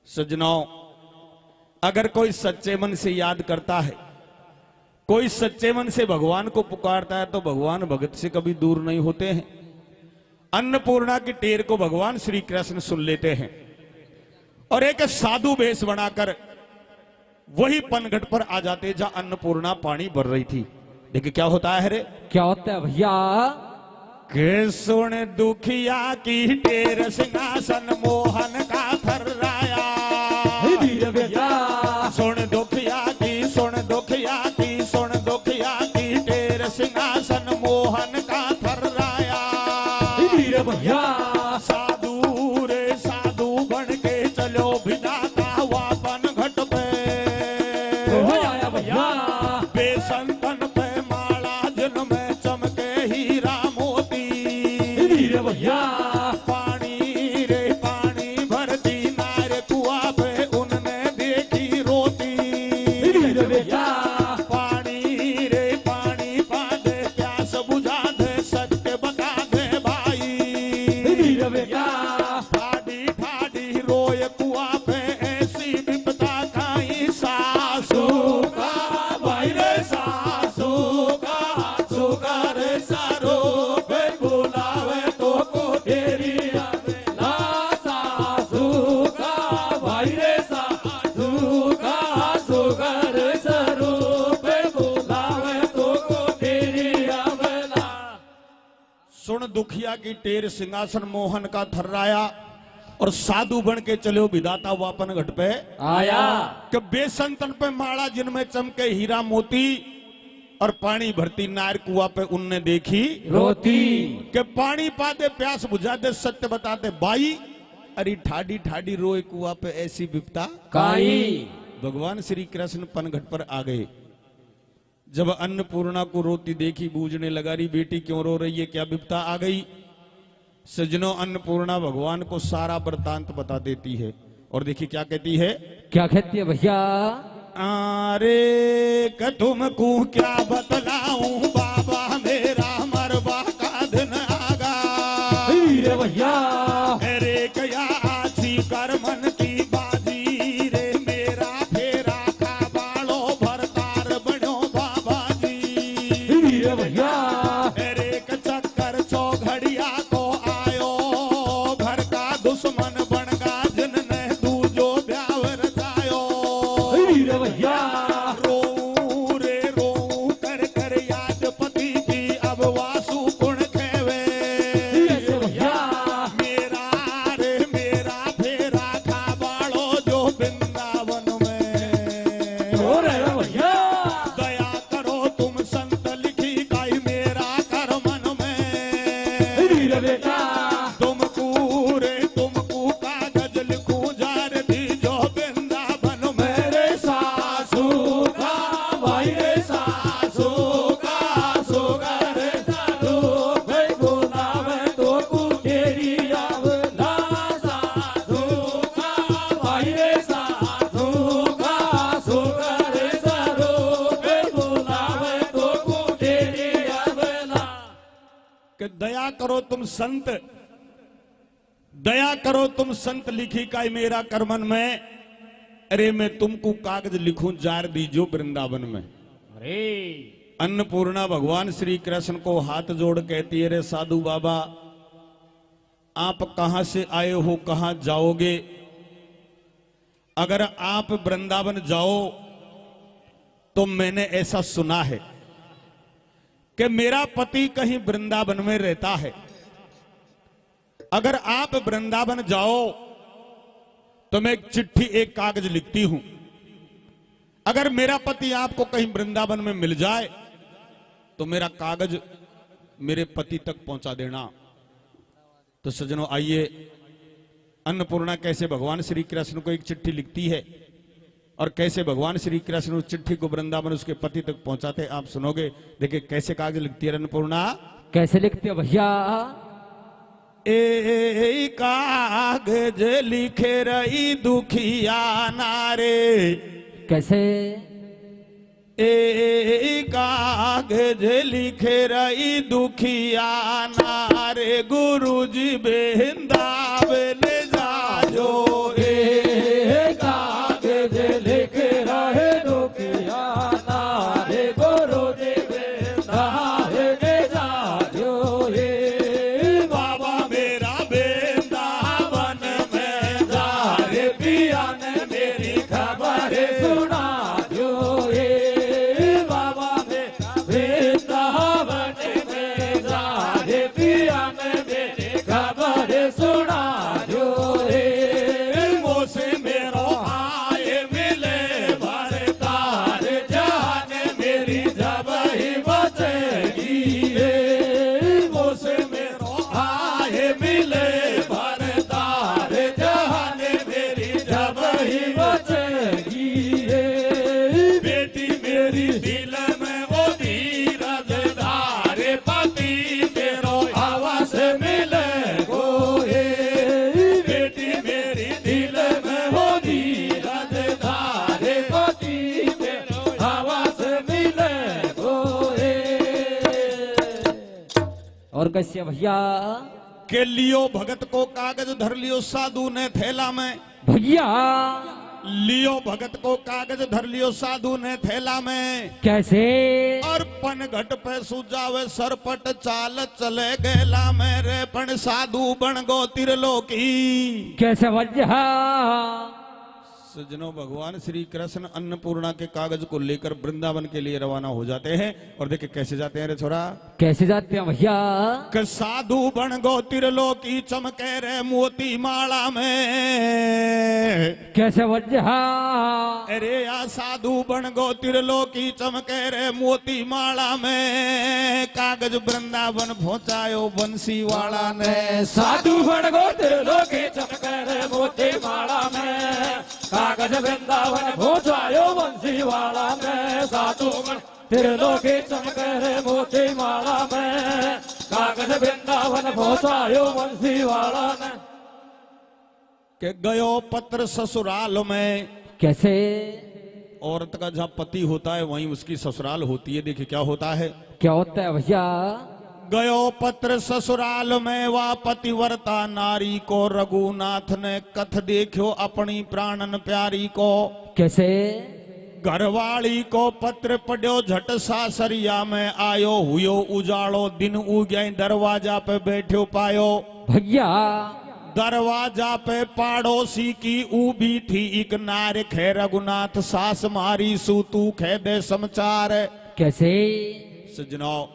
सज्जनों, अगर कोई सच्चे मन से याद करता है, कोई सच्चे मन से भगवान को पुकारता है, तो भगवान भगत से कभी दूर नहीं होते हैं। अन्नपूर्णा की टेर को भगवान श्री कृष्ण सुन लेते हैं और एक साधु वेश बनाकर वही पनघट पर आ जाते जहां अन्नपूर्णा पानी भर रही थी। देखिए क्या होता है रे, क्या होता है भैया? के सुन दुखिया की टेर सिंहासन मोहन का थर्राया। भैया सुन दुखिया की, सुन दुखिया की, सुन दुखिया की टेर सिंहासन मोहन का थर्राया। भैया साधु रे साधु बन के चलो विधाता वापन घट पे। आया भैया बेसंतन पे माला जिनमें चमके हीरा मोती। भैया पानी रे पानी भरती नार कुआ पे उनने देखी रोती। भैया पानी रे पानी पा दे, प्यास बुझा दे, सत्य बता दे भाई। भैया ठाडी ठाडी रोए कुआ पे ऐसी विपदा खाई सासू का भाई रे, सासू का सुगा रे सारो पे बुलावे तो को तेरी ला सासू का भाई रे सासू का सुगर स्वरूप बुलावे तो को तेरी अवला। सुन दुखिया की टेर सिंहासन मोहन का थर्राया और साधु बन के चलो विधाता वापन घट पे आया। कि बेसंतन पे माला जिनमें चमके हीरा मोती और पानी भरती नार कुआ पे उनने देखी रोती। कि पानी पाते प्यास बुझा दे, सत्य बताते बाई। अरे ठाडी ठाडी रोए कुआ पे ऐसी विपता काई। भगवान श्री कृष्ण पनघट पर आ गए। जब अन्नपूर्णा को रोती देखी, बूझने लगा रही बेटी क्यों रो रही है, क्या विपता आ गई। सज्जनों, अन्नपूर्णा भगवान को सारा वृतांत बता देती है और देखिए क्या कहती है। क्या कहती है भैया? अरे क तुमको क्या बतलाऊं बाबा, मेरा मरबा का दिन आगा। भैया अरे क्या आछी कर मन की बाजी रे, मेरा फेरा खा बालो भरतार बनो बाबा जी। भैया अरे क चक्कर चौघड़िया को आयो, घर का दुश्मन बन गा जिनने दूजो ब्यावर जायो। भैया रोऊं रे रोऊं कर कर याद पति की, अब वासु गुण खेवे। भैया मेरा रे मेरा फेरा खा बाड़ो जो वृंदावन में। हो रहा भैया दया करो तुम संत लिखी काई मेरा कर मन में। बेटा तुमको रे तुमको कागज लिखूं जार दी जो वृंदावन में। मेरे सासू का भाई रे सासू का सुगर स्वरूप बुलावे तो को तेरी अवला। सासू का भाई रे सासू का सुगर स्वरूप बुलावे तो को तेरी अवला। कि दया करो तुम संत, दया करो तुम संत लिखी काई मेरा करमन में। अरे मैं तुमको कागज लिखूं जार दीजो वृंदावन में। अरे अन्नपूर्णा भगवान श्री कृष्ण को हाथ जोड़ कहती है, रे साधु बाबा आप कहां से आए हो, कहां जाओगे। अगर आप वृंदावन जाओ तो मैंने ऐसा सुना है कि मेरा पति कहीं वृंदावन में रहता है। अगर आप वृंदावन जाओ तो मैं एक चिट्ठी, एक कागज लिखती हूं। अगर मेरा पति आपको कहीं वृंदावन में मिल जाए तो मेरा कागज मेरे पति तक पहुंचा देना। तो सज्जनों आइए, अन्नपूर्णा कैसे भगवान श्री कृष्ण को एक चिट्ठी लिखती है और कैसे भगवान श्री कृष्ण उस चिट्ठी को वृंदावन उसके पति तक पहुंचाते हैं, आप सुनोगे। देखिए कैसे कागज लिखती है अन्नपूर्णा। कैसे लिखते हो भैया? ए कागज लिखे रही दुखिया नारे। कैसे? ए कागज लिखे रही दुखिया नारे, गुरुजी वृंदावन जाजो। ए अब ही बचेगी रे। बेटी मेरी दिल में वो धीरज धारे पति तेरो हवा से मिले गोए, बेटी मेरी दिल में वो धीरज धारे पति तेरो हवा से मिले गोए। और कैसे भैया? के लियो भगत को कागज धर लियो साधु ने थैला में, भैया लियो भगत को कागज धर लियो साधु ने थैला में, कैसे? और पन घट पे सुजावे सरपट चाल चले गेला मेरे पण साधु बन गो तिरलोकी। कैसे भैया? सज्जनों, भगवान श्री कृष्ण अन्नपूर्णा के कागज को लेकर वृंदावन के लिए रवाना हो जाते हैं। और देखिए कैसे जाते हैं रे छोरा। कैसे जाते हैं भैया? कि साधु बन गो तिरलोकी चमके रे मोती माला में। कैसे भैया? अरे या साधु बन गो तिरलोकी चमके रे मोती माला में। कागज वृंदावन पहुंचायो बंसी वाला ने। साधु बन गो त्रिलोकी चमके रे मोती माला में। कागज वृंदावन पहुंचायो बंसी वाला में। साधु बन त्रिलोकी चमके रे मोती माला में। कागज वृंदावन पहुंचायो बंसी वाला में। के गयो पत्र ससुराल में। कैसे? औरत का जहाँ पति होता है वहीं उसकी ससुराल होती है। देखिए क्या होता है। क्या होता है भैया? गयो पत्र ससुराल में वा पतिव्रता नारी को रघुनाथ ने कथ देखो अपनी प्राणन प्यारी को। कैसे? घरवाली को पत्र पढ़ो झट सासरिया में आयो हुयो उजाड़ो दिन उग्याई दरवाजा पे बैठो पायो। भैया दरवाजा पे पाड़ोसी की ऊबी थी एक नार खे रघुनाथ सास मारी सूतू खे दे समाचार। कैसे? सज्जनों,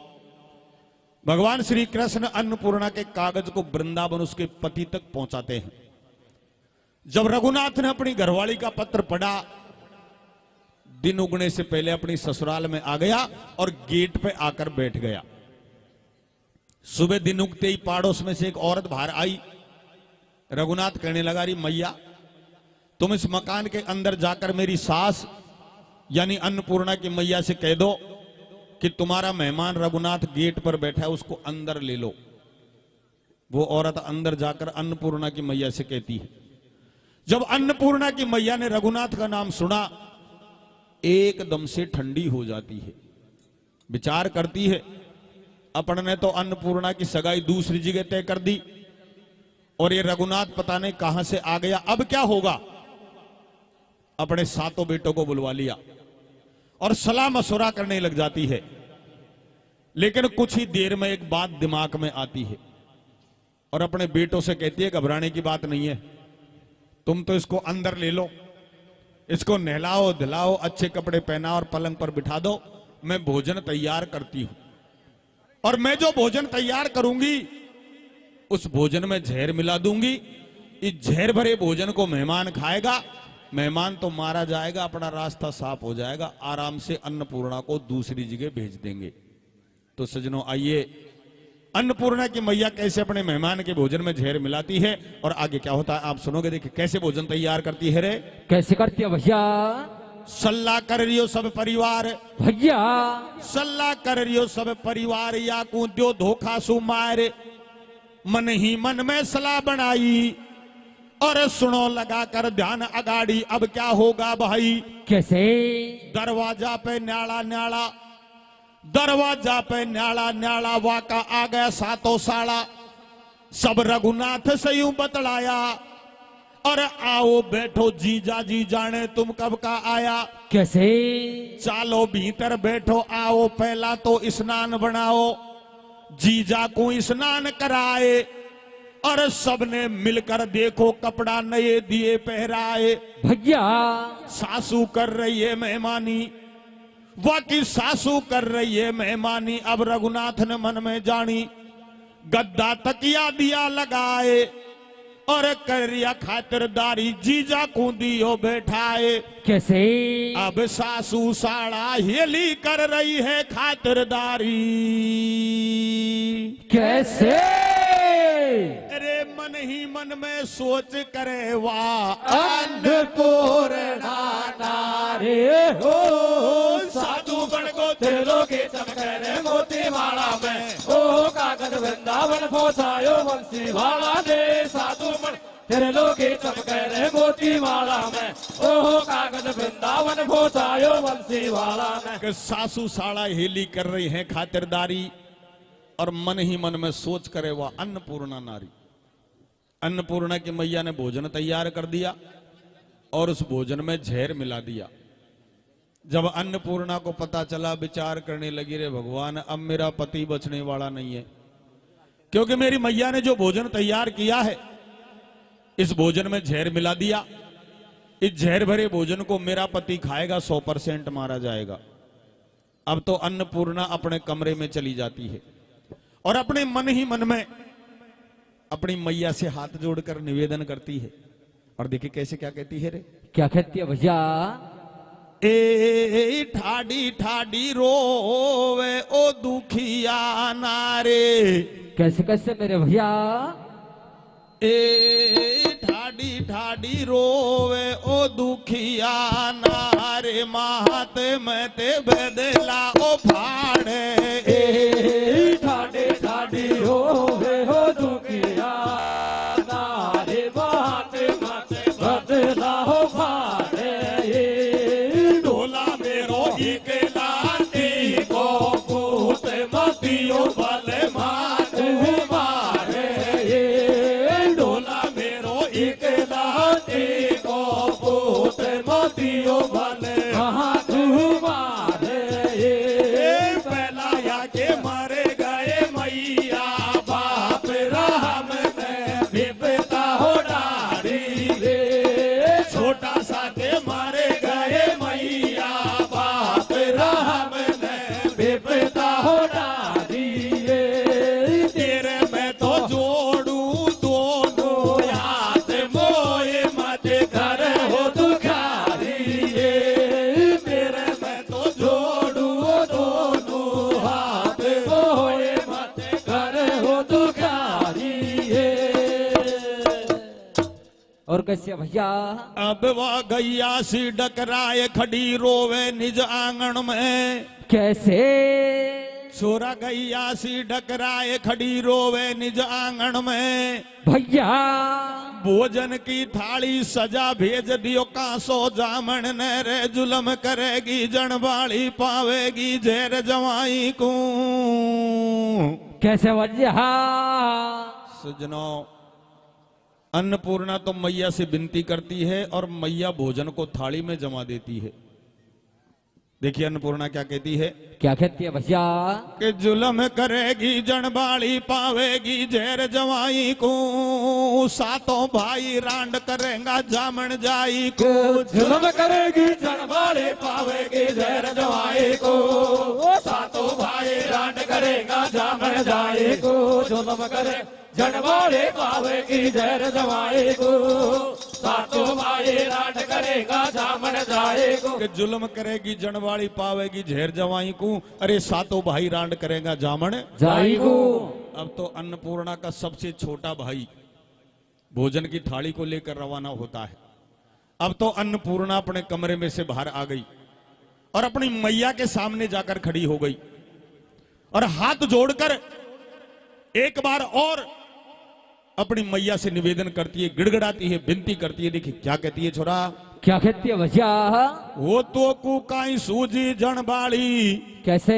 भगवान श्री कृष्ण अन्नपूर्णा के कागज को वृंदावन उसके पति तक पहुंचाते हैं। जब रघुनाथ ने अपनी घरवाली का पत्र पढ़ा, दिन उगने से पहले अपनी ससुराल में आ गया और गेट पे आकर बैठ गया। सुबह दिन उगते ही पड़ोस में से एक औरत बाहर आई। रघुनाथ कहने लगा, री मैया तुम इस मकान के अंदर जाकर मेरी सास यानी अन्नपूर्णा की मैया से कह दो कि तुम्हारा मेहमान रघुनाथ गेट पर बैठा है, उसको अंदर ले लो। वो औरत अंदर जाकर अन्नपूर्णा की मैया से कहती है। जब अन्नपूर्णा की मैया ने रघुनाथ का नाम सुना, एकदम से ठंडी हो जाती है। विचार करती है, अपन ने तो अन्नपूर्णा की सगाई दूसरी जगह तय कर दी और ये रघुनाथ पता नहीं कहां से आ गया, अब क्या होगा। अपने सातों बेटों को बुलवा लिया और सलाह मशवरा करने लग जाती है। लेकिन कुछ ही देर में एक बात दिमाग में आती है और अपने बेटों से कहती है, घबराने की बात नहीं है, तुम तो इसको अंदर ले लो, इसको नहलाओ धुलाओ, अच्छे कपड़े पहनाओ और पलंग पर बिठा दो। मैं भोजन तैयार करती हूं और मैं जो भोजन तैयार करूंगी उस भोजन में जहर मिला दूंगी। इस जहर भरे भोजन को मेहमान खाएगा, मेहमान तो मारा जाएगा, अपना रास्ता साफ हो जाएगा, आराम से अन्नपूर्णा को दूसरी जगह भेज देंगे। तो सज्जनों आइए, अन्नपूर्णा की मैया कैसे अपने मेहमान के भोजन में जहर मिलाती है और आगे क्या होता है आप सुनोगे। देखिए कैसे भोजन तैयार करती है रे। कैसे करती है भैया? सल्ला कर रियो सब परिवार। भैया सल्ला कर रियो सब परिवार या कूद्यो धोखा सु मार। मन ही मन में सलाह बनाई और सुनो लगा कर ध्यान अगाड़ी, अब क्या होगा भाई। कैसे? दरवाजा पे न्याला न्याला, दरवाजा पे न्याला न्याला, वाका आ गया सातों साला। सब रघुनाथ से यूं बतलाया और आओ बैठो जीजा जी जाने तुम कब का आया। कैसे? चालो भीतर बैठो आओ, पहला तो स्नान बनाओ, जीजा को स्नान कराए और सबने मिलकर देखो कपड़ा नए दिए पहराए। भैया सासू कर रही है मेहमानी, वाकई सासू कर रही है मेहमानी। अब रघुनाथ ने मन में जानी, गद्दा तकिया दिया लगाए और करिया खातिरदारी, जीजा को दियो बैठाए। कैसे? अब सासू साड़ा हेली कर रही है खातिरदारी। कैसे? अरे मन ही मन में सोच करे वाह अन्नपूर्णा हो साधु बन को त्रिलोकी चमके रे मोती माला में ओ कागज वृंदावन पहुंचायो बंसी वाला ने साधु बन त्रिलोकी चमके रे मोती माला में ओ कागज वृंदावन पहुंचायो बंसी वाला ने। कि सासू साड़ा हेली कर रही है खातिरदारी और मन ही मन में सोच करे वह अन्नपूर्णा नारी। अन्नपूर्णा की मैया ने भोजन तैयार कर दिया और उस भोजन में जहर मिला दिया। जब अन्नपूर्णा को पता चला विचार करने लगी, रे भगवान अब मेरा पति बचने वाला नहीं है, क्योंकि मेरी मैया ने जो भोजन तैयार किया है इस भोजन में जहर मिला दिया। इस जहर भरे भोजन को मेरा पति खाएगा 100% मारा जाएगा। अब तो अन्नपूर्णा अपने कमरे में चली जाती है और अपने मन ही मन में अपनी मैया से हाथ जोड़कर निवेदन करती है। और देखिए कैसे क्या कहती है रे, क्या कहती है भैया? ए ठाडी ठाडी रोवे ओ दुखिया नारे। कैसे कैसे मेरे भैया? ए ठाडी ठाडी रोवे ओ दुखिया नारे, मात में ते बदला ओ फाड़े। ए ठाडी ठाडी रोवे ओ दुखिया नारे, मात में ते बदला ओ फाड़े। भले मातू मारे, डोला मेरो एक लाठी को पूत मोतियो भले मातू मारे। पहला या के मरे गए मैया बाप राम ने विपता हो डारी। छोटा सा के मरे गए मैया बाप राम ने विपता हो डारी। और कैसे भैया? अब वह गैया सी डकराए खड़ी रोवे निज आंगन में। कैसे? छोरा गैया सी डकराए खड़ी रोवे निज आंगन में। भैया भोजन की थाली सजा भेज दियो कासो जामन ने रे, जुलम करेगी जनबाड़ी पावेगी जहर जवाई को। कैसे भैया? सजनो अन्नपूर्णा तो मैया से विनती करती है और मैया भोजन को थाली में जमा देती है। देखिए अन्नपूर्णा क्या कहती है, क्या कहती है भैया? कि जुलम करेगी जनबाड़ी पावेगी जहर जवाई को, सातों भाई रांड करेगा जामन जाई को। जुलम करेगी जनबाड़ी पावेगी जहर जवाई को, सातों भाई रांड करेगा जामन जाई को। जुलम करे जनबाड़ी पावेगी जहर जवाई को, सातों भाई रांड करेगा जामन जाई को। कि जुल्म करेगी जनबाड़ी पावेगी जहर जवाई को, अरे सातों भाई रांड करेगा जामन जाई को। अब तो अन्नपूर्णा का सबसे छोटा भाई भोजन की थाली को लेकर रवाना होता है। अब तो अन्नपूर्णा अपने कमरे में से बाहर आ गई और अपनी मैया के सामने जाकर खड़ी हो गई और हाथ जोड़कर एक बार और अपनी मैया से निवेदन करती है, गिड़गिड़ाती है, विनती करती है। देखिए क्या कहती है छोरा, क्या कहती है भैया? वो तो कुकाई सूजी जनबाड़ी। कैसे?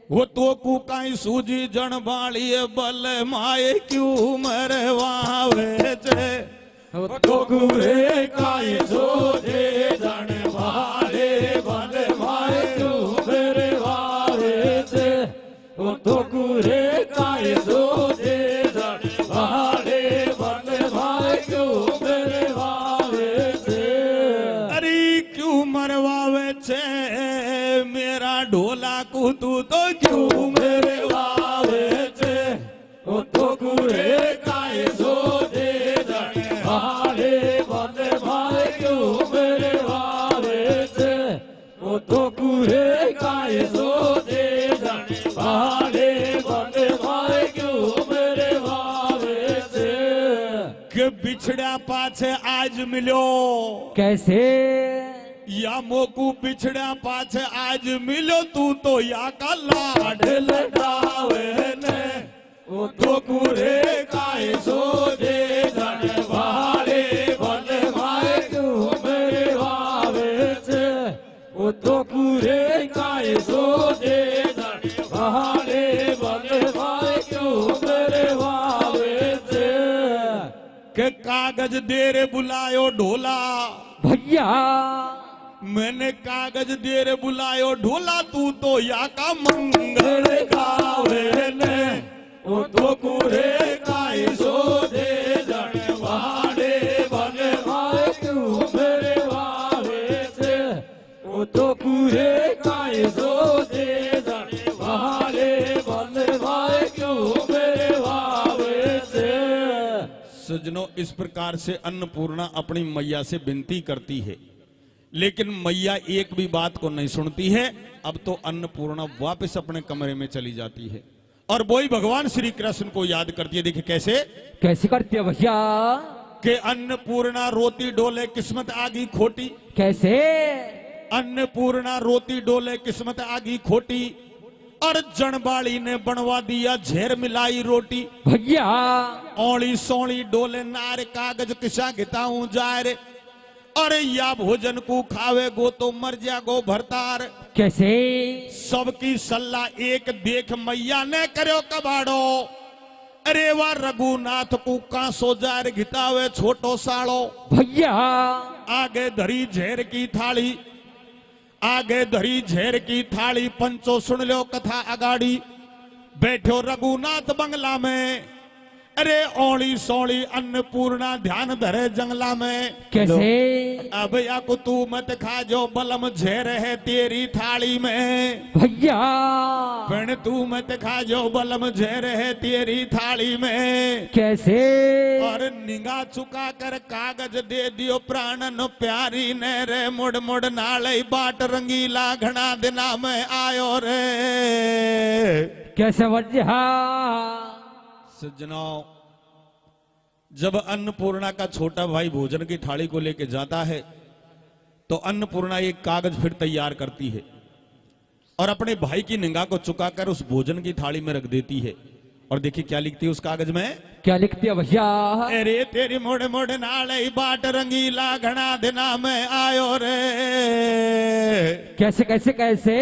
वो तो कुकाई सूजी जनबाड़ी बल माए क्यों मरवावे जे। वो तो कुरे काई सूजी जनबाड़ी बल माए क्यों मरवावे जे। वो तो कुरे काई सूजी मेरा ढोला को तू तो क्यों मेरे वावे छे। वो तो कुरे काई सूजी जनबाड़ी बल माए क्यों मेरे वावे छे। वो तो कुरे काई सूजी जनबाड़ी बल माए क्यों मेरे वावे छे। कि बिछड़ा पाछे आज मिलो। कैसे? या मोकू पिछड़ा पाछ आज मिलो तू तो या का लाड लटावे ने वो तो कुरे काय सो दे धन वाले भले माए क्यों मेरे वावे से वो तो कुरे काय सो दे धन वाले भले माए क्यों मेरे वावे से के कागज दे रे बुलायो ढोला भैया मैंने कागज दे रे बुलायो ढोला तू तो या का मंगल गावे ने वो तो कुरे काय सो दे धन वाले भले माए क्यों मेरे वावे से वो तो कुरे काय सो दे धन वाले भले माए क्यों मेरे वावे से। सजनों, इस प्रकार से अन्नपूर्णा अपनी मैया से विनती करती है, लेकिन मैया एक भी बात को नहीं सुनती है। अब तो अन्नपूर्णा वापस अपने कमरे में चली जाती है और वही भगवान श्री कृष्ण को याद करती है। देखिए कैसे कैसे करती है भैया? कि अन्नपूर्णा रोती डोले किस्मत आगी खोटी। कैसे? अन्नपूर्णा रोती डोले किस्मत आगी खोटी और जनबाड़ी ने बनवा दिया झेर मिलाई रोटी। भैया औली सोली डोले नार कागज किसा घिताऊं जाए रे। अरे या भोजन को खावे गो तो मर जा गो भरतार। कैसे? सबकी सलाह एक देख मैया ने करो कबाड़ो। अरे वाह रघुनाथ को कांसो जार घितावे छोटो साड़ो। भैया आगे धरी झेर की थाली, आगे धरी झेर की थाली, पंचो सुन लो कथा अगाड़ी। बैठो रघुनाथ बंगला में, अरे ओली सोली अन्नपूर्णा ध्यान धरे जंगला में। कैसे? अब या को तू मत खा जो बलम झेर है तेरी थाली में। भैया पण तू मत खा जो बलम झेर है तेरी थाली में। कैसे? और निगाह चुका कर कागज दे दियो प्राणन प्यारी ने रे। मुड़ मुड़ नाले बाट रंगीला घना दिना में आयो रे। कैसे भैया? सज्जनों, जब अन्नपूर्णा का छोटा भाई भोजन की थाली को लेकर जाता है तो अन्नपूर्णा एक कागज फिर तैयार करती है और अपने भाई की निगाह को चुकाकर उस भोजन की थाली में रख देती है। और देखिए क्या लिखती है उस कागज में। क्या लिखती है भैया? अरे तेरी मोड़ मोड़ नाले बाट रंगीला घना दिना में आयो रे। कैसे कैसे कैसे?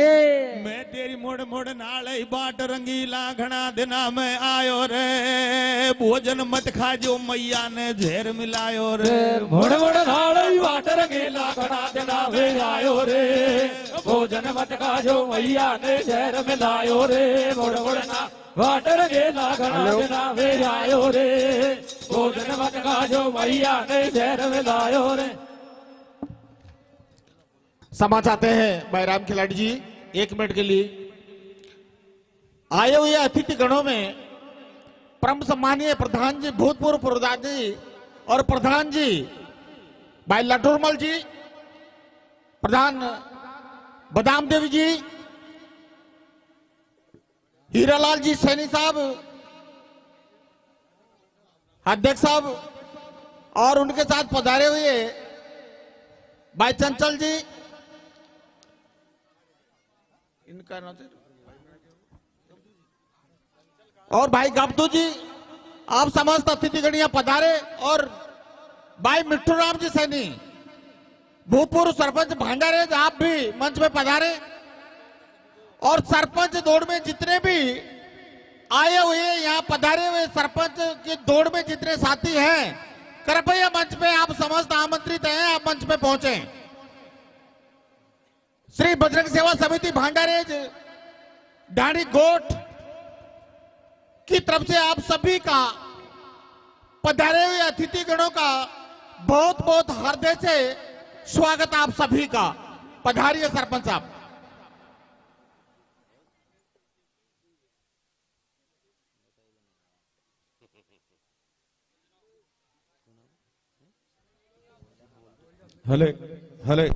मैं तेरी मोड़ मोड़ नाले बाट रंगीला घना दिना में आयो रे। भोजन मत खा जो मैया ने झेर मिलायो रे। मोड़ मोड़ नाले बाट रंगीला घना दिना में आयो रे। भोजन मत खा जो मैया ने झेर मिलायो रे। मोड़ मोड़ ना बाट रंगीला घना दिना में आयो रे। भोजन मत खा जो मैया ने झेर मिलायो रे। क्षमा चाहते हैं बैराम खिलाड़ी जी, 1 मिनट के लिए। आए हुए अतिथि गणों में परम सम्मानीय प्रधान जी, भूतपूर्व प्रधान जी और प्रधान जी भाई लटोरमल जी, प्रधान बदाम देवी जी, हीरालाल जी सैनी साहब, अध्यक्ष साहब और उनके साथ पधारे हुए भाई चंचल जी, इनका नाम और भाई गब्दू जी, आप समस्त अतिथिगणियां पधारे। और भाई मिट्टू राम जी सैनी, भूतपूर्व सरपंच भांडारेज, आप भी मंच में पधारे। और सरपंच दौड़ में जितने भी आए हुए यहाँ पधारे हुए सरपंच की दौड़ में जितने साथी हैं, कृपया मंच पे आप समस्त आमंत्रित हैं, आप मंच पे पहुंचे। श्री बजरंग सेवा समिति भांडारेज ढाणी गोट की तरफ से आप सभी का, पधारे हुए अतिथिगणों का बहुत बहुत हृदय से स्वागत आप सभी का। पधारिए सरपंच साहब। हले हले